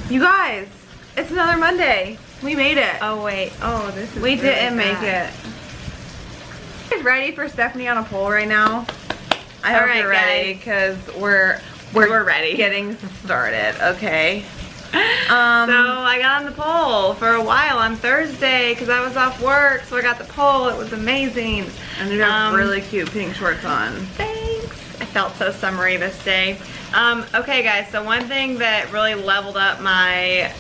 You guys, it's another Monday. We made it. Oh wait. Oh, this is. We really didn't bad. make it. You guys ready for Stephanie on a pole right now? I hope you're ready because we're ready. Getting started. Okay. So I got on the pole for a while on Thursday because I was off work, so I got the pole. It was amazing. And you have really cute pink shorts on. Thanks. I felt so summery this day. Okay guys, so one thing that really leveled up my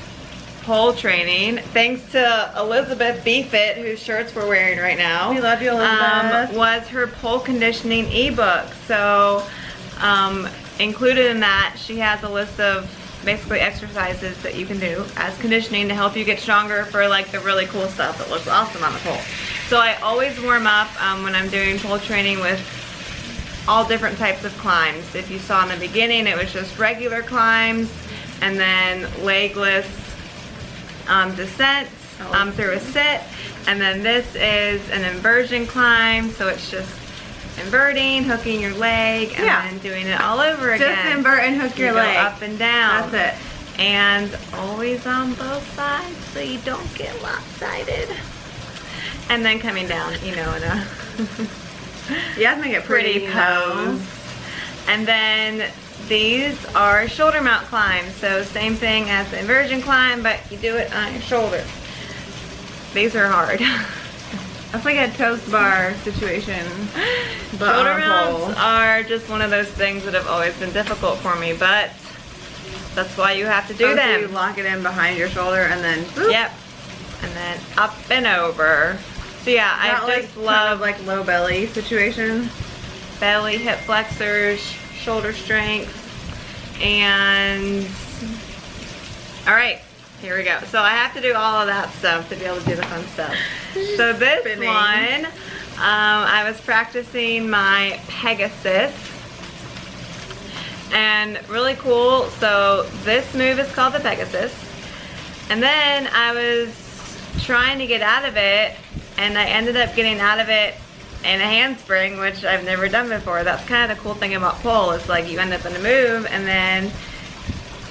pole training, thanks to Elizabeth BeFit, whose shirts we're wearing right now. We love you, Elizabeth. Was her pole conditioning ebook. So included in that, she has a list of basically exercises that you can do as conditioning to help you get stronger for like the really cool stuff that looks awesome on the pole. So I always warm up when I'm doing pole training with all different types of climbs. If you saw in the beginning, it was just regular climbs and then legless descents through a sit. And then this is an inversion climb, so it's just inverting, hooking your leg, and then doing it all over again. Just invert and hook your leg. Up and down. That's it. And always on both sides so you don't get lopsided. And then coming down, you know, in a you have to make it pretty pose. And then these are shoulder mount climbs. So same thing as the inversion climb, but you do it on your shoulder. These are hard. That's like a toast bar situation. But shoulder mounts are just one of those things that have always been difficult for me, but that's why you have to do them. So you lock it in behind your shoulder and then boop. Yep. And then up and over. So yeah, I just love like low belly situation. Belly, hip flexors, shoulder strength, and all right, here we go. So I have to do all of that stuff to be able to do the fun stuff. So this one, I was practicing my Pegasus, and really cool. So this move is called the Pegasus, and then I was trying to get out of it, and I ended up getting out of it in a handspring, which I've never done before. That's kind of the cool thing about pole. It's like you end up in a move and then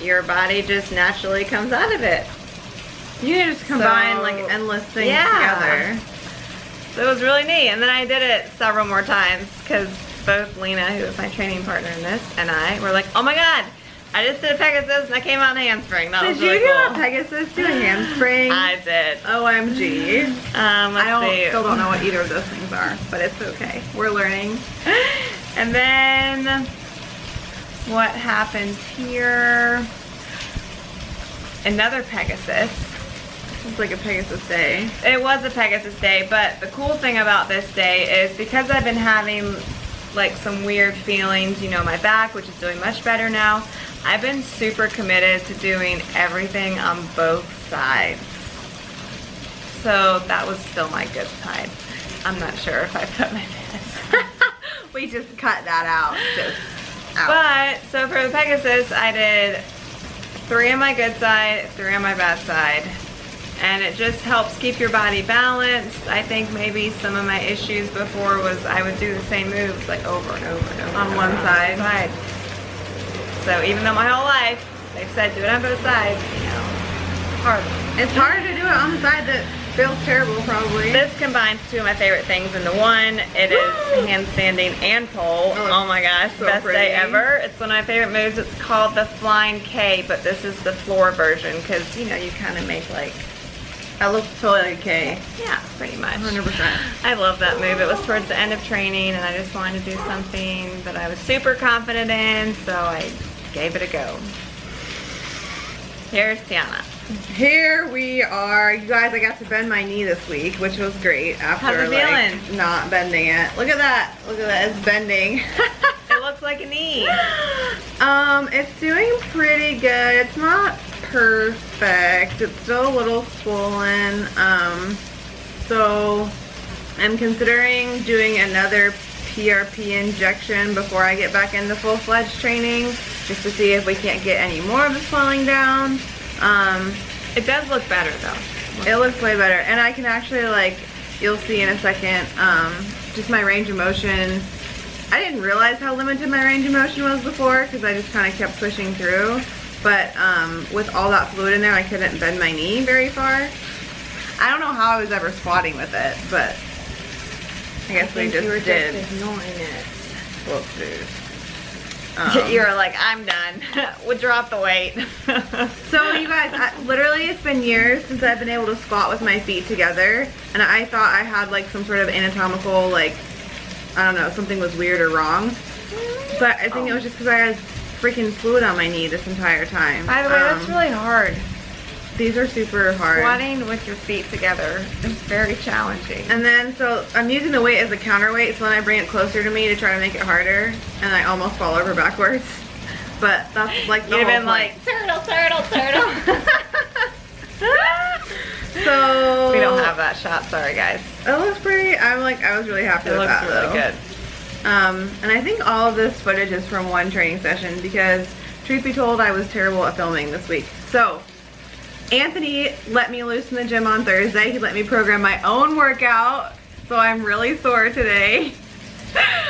your body just naturally comes out of it. You can just combine like endless things together. So it was really neat. And then I did it several more times because both Lena, who was my training partner in this, and I were like, oh my God, I just did a Pegasus and I came out in a handspring. That was really cool. Did you do a Pegasus do a handspring? I did. OMG. I still don't know what either of those things are, but it's okay. We're learning. And then what happens here? Another Pegasus. It's like a Pegasus day. It was a Pegasus day, but the cool thing about this day is because I've been having like some weird feelings, you know, my back, which is doing much better now. I've been super committed to doing everything on both sides. So that was still my good side. I'm not sure if I put my bad. We just cut that out. But, so for the Pegasus, I did 3 on my good side, 3 on my bad side. And it just helps keep your body balanced. I think maybe some of my issues before was I would do the same moves like over and over and over. On one side. So even though my whole life they've said do it on both sides, you know, it's hard. It's hard to do it on the side that feels terrible probably. This combines 2 of my favorite things into one. It is handstanding and pole. Oh my gosh, so best pretty. day ever. It's one of my favorite moves. It's called the Flying K, but this is the floor version because, you know, you kind of make like that looks totally like a K. Yeah, pretty much. 100%. I love that move. It was towards the end of training and I just wanted to do something that I was super confident in, so I gave it a go. Here's Tiana. Here we are. You guys, I got to bend my knee this week, which was great after How's it feeling? Not bending it. Look at that. Look at that. It's bending. It looks like a knee. It's doing pretty good. It's not perfect. It's still a little swollen. So I'm considering doing another PRP injection before I get back into full-fledged training, just to see if we can't get any more of the swelling down. It does look better though. It looks way better, and I can actually, like, you'll see in a second, just my range of motion. I didn't realize how limited my range of motion was before because I just kind of kept pushing through, but with all that fluid in there, I couldn't bend my knee very far. I don't know how I was ever squatting with it, but I guess we just you were did. just ignoring it. Whoopsies. You were like, I'm done. We'll drop the weight. So you guys, literally it's been years since I've been able to squat with my feet together, and I thought I had like some sort of anatomical, like, I don't know, something was weird or wrong. But I think it was just because I had freaking fluid on my knee this entire time. By the way, that's really hard. These are super hard. Squatting with your feet together is very challenging. And then, so I'm using the weight as a counterweight, so then I bring it closer to me to try to make it harder, and I almost fall over backwards. But that's like the You've whole been point. like, turtle, turtle, turtle. So we don't have that shot, sorry guys. it looks pretty. I was really happy with that. It looks really good. And I think all of this footage is from one training session because, truth be told, I was terrible at filming this week. So Anthony let me loose in the gym on Thursday. He let me program my own workout, so I'm really sore today.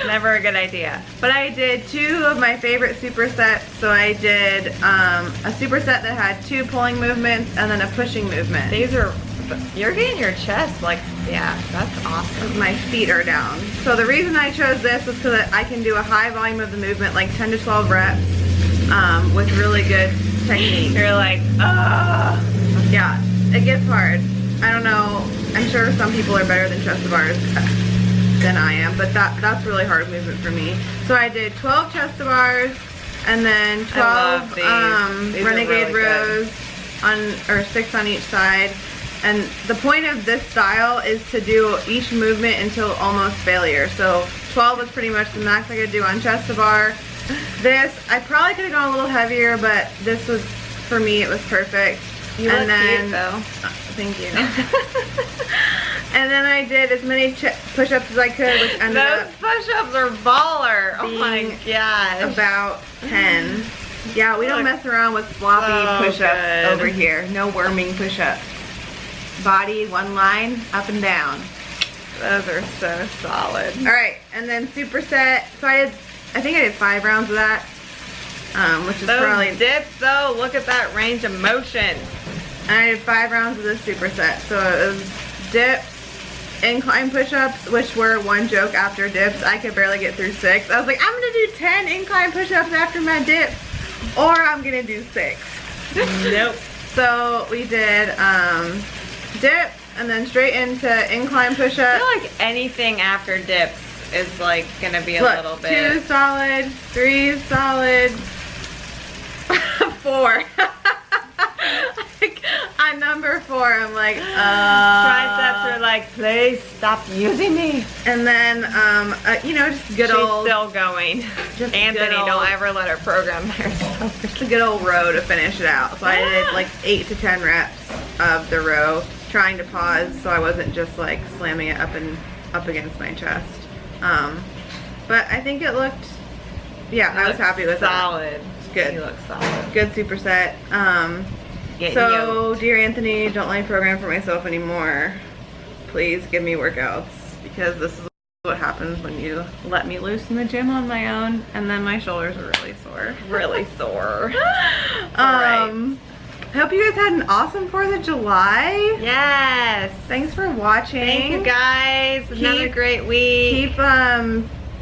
Never a good idea. But I did 2 of my favorite supersets. So I did a superset that had 2 pulling movements and then a pushing movement. These are, you're getting your chest, like, yeah, that's awesome. My feet are down. So the reason I chose this was because I can do a high volume of the movement, like 10 to 12 reps, with really good technique. You're like, ah. Yeah, it gets hard. I don't know. I'm sure some people are better than chest to bars than I am, but that's really hard movement for me. So I did 12 chest to bars and then 12 these renegade really rows or 6 on each side. And the point of this style is to do each movement until almost failure. So 12 was pretty much the max I could do on chest to bar. This, I probably could have gone a little heavier, but this was, for me, it was perfect. You look cute though. Thank you. And then I did as many push-ups as I could, which ended up those push-ups are baller. Oh my gosh. about 10. Yeah, we don't mess around with sloppy push-ups over here. No worming push-ups. Body, one line, up and down. Those are so solid. All right, and then superset. So I think I did 5 rounds of that, which is those probably dips though. Look at that range of motion. And I did 5 rounds of this superset. So it was dips, incline push-ups, which were one joke after dips. I could barely get through 6. I was like, I'm gonna do 10 incline push-ups after my dips, or I'm gonna do 6. Nope. So we did dips and then straight into incline push-ups. I feel like anything after dips is like gonna be a little bit. 2 solid, 3 solid, 4. Like, on number 4, I'm like, triceps are like, please stop using me. And then, you know, just good She's old. still going. Just Anthony, good old, don't ever let her program herself. Just a good old row to finish it out. So I did like 8 to 10 reps of the row, trying to pause so I wasn't just like slamming it up against my chest. But I think it looked, yeah, I was happy with solid. it. Good. You look solid. Good superset. So, dear Anthony, don't let me program for myself anymore. Please give me workouts, because this is what happens when you let me loose in the gym on my own, and then my shoulders are really sore. Really sore. I hope you guys had an awesome 4th of July. Yes. Thanks for watching. Thank you guys. Another great week. Keep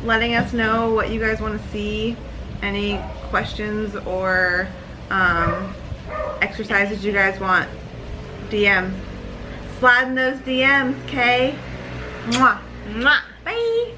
letting us know what you guys want to see. Any questions or exercises you guys want. DM. Slide in those DMs, Kay. Mwah. Mwah. Bye.